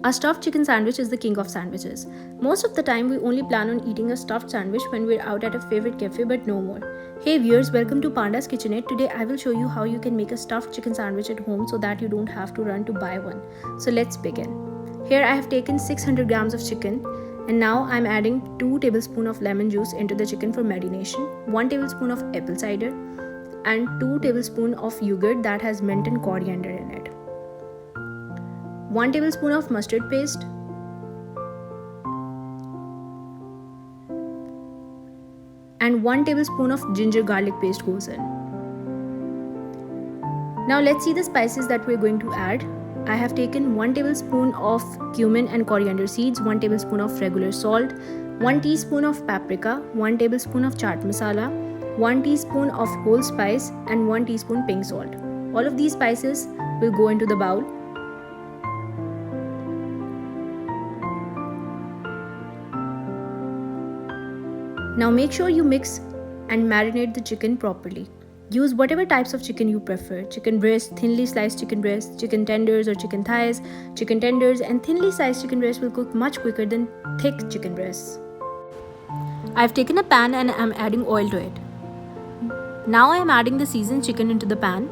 A stuffed chicken sandwich is the king of sandwiches. Most of the time, we only plan on eating a stuffed sandwich when we're out at a favorite cafe, but no more. Hey viewers, welcome to Panda's Kitchenette. Today, I will show you how you can make a stuffed chicken sandwich at home so that you don't have to run to buy one. So let's begin. Here, I have taken 600 grams of chicken, and now I'm adding 2 tablespoons of lemon juice into the chicken for marination, 1 tablespoon of apple cider, and 2 tablespoons of yogurt that has mint and coriander in it. 1 tablespoon of mustard paste, and 1 tablespoon of ginger garlic paste goes in. Now let's see the spices that we're going to add. I have taken 1 tablespoon of cumin and coriander seeds, 1 tablespoon of regular salt, 1 teaspoon of paprika, 1 tablespoon of chaat masala, 1 teaspoon of whole spice, and 1 teaspoon pink salt. All of these spices will go into the bowl. Now make sure you mix and marinate the chicken properly. Use whatever types of chicken you prefer. Chicken breast, thinly sliced chicken breast, chicken tenders or chicken thighs. Chicken tenders and thinly sliced chicken breast will cook much quicker than thick chicken breasts. I've taken a pan and I'm adding oil to it. Now I am adding the seasoned chicken into the pan.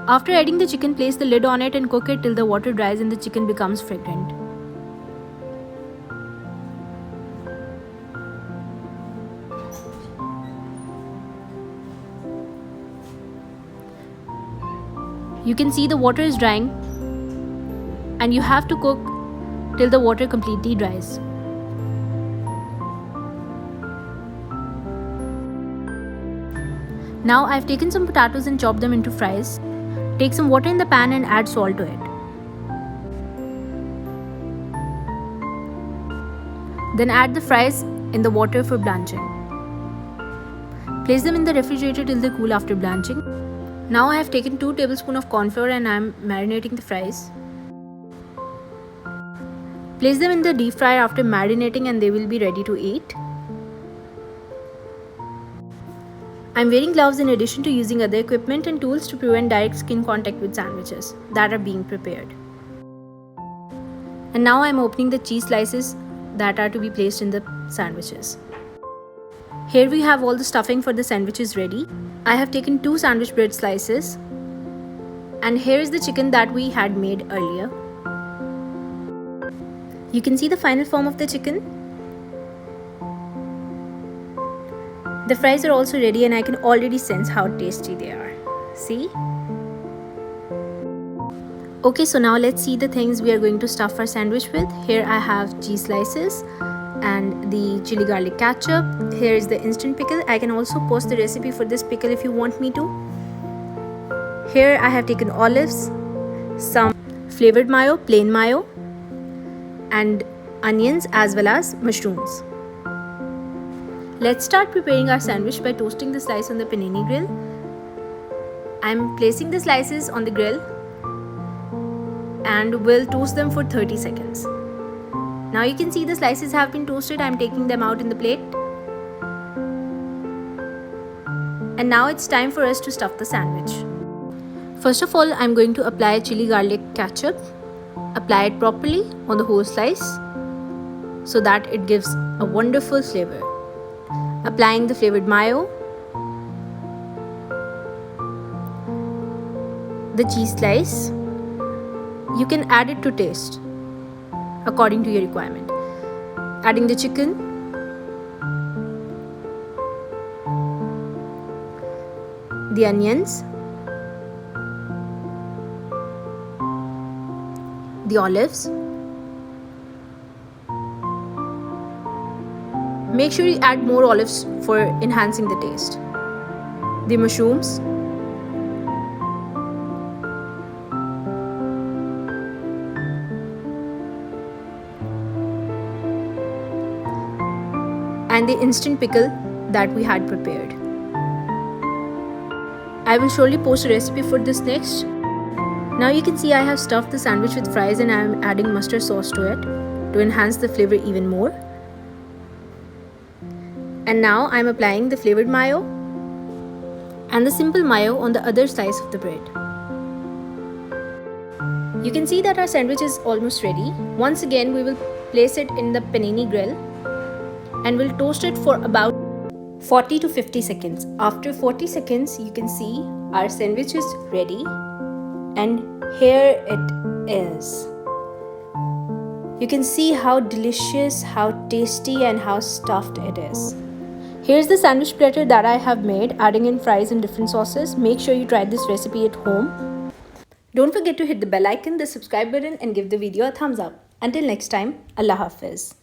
After adding the chicken, place the lid on it and cook it till the water dries and the chicken becomes fragrant. You can see the water is drying and you have to cook till the water completely dries. Now I've taken some potatoes and chopped them into fries. Take some water in the pan and add salt to it. Then add the fries in the water for blanching. Place them in the refrigerator till they cool after blanching. Now I have taken 2 tablespoons of corn flour and I am marinating the fries. Place them in the deep fryer after marinating and they will be ready to eat. I'm wearing gloves in addition to using other equipment and tools to prevent direct skin contact with sandwiches that are being prepared. And now I'm opening the cheese slices that are to be placed in the sandwiches. Here we have all the stuffing for the sandwiches ready. I have taken 2 sandwich bread slices, and here is the chicken that we had made earlier. You can see the final form of the chicken. The fries are also ready and I can already sense how tasty they are. See? Okay, so now let's see the things we are going to stuff our sandwich with. Here I have cheese slices and the chili garlic ketchup. Here is the instant pickle. I can also post the recipe for this pickle if you want me to. Here I have taken olives, some flavored mayo, plain mayo, and onions as well as mushrooms. Let's start preparing our sandwich by toasting the slice on the panini grill. I'm placing the slices on the grill and will toast them for 30 seconds. Now you can see the slices have been toasted. I'm taking them out in the plate. And now it's time for us to stuff the sandwich. First of all, I'm going to apply chili garlic ketchup. Apply it properly on the whole slice so that it gives a wonderful flavor. Applying the flavored mayo, the cheese slice. You can add it to taste according to your requirement. Adding the chicken, the onions, the olives. Make sure you add more olives for enhancing the taste. The mushrooms, and the instant pickle that we had prepared. I will surely post a recipe for this next. Now you can see I have stuffed the sandwich with fries and I am adding mustard sauce to it to enhance the flavor even more. And now I am applying the flavored mayo and the simple mayo on the other slice of the bread. You can see that our sandwich is almost ready. Once again, we will place it in the panini grill and we'll toast it for about 40 to 50 seconds. After 40 seconds, you can see our sandwich is ready, and here it is. You can see how delicious, how tasty, and how stuffed it is. Here's the sandwich platter that I have made, adding in fries and different sauces. Make sure you try this recipe at home. Don't forget to hit the bell icon, the subscribe button, and give the video a thumbs up. Until next time, Allah Hafiz.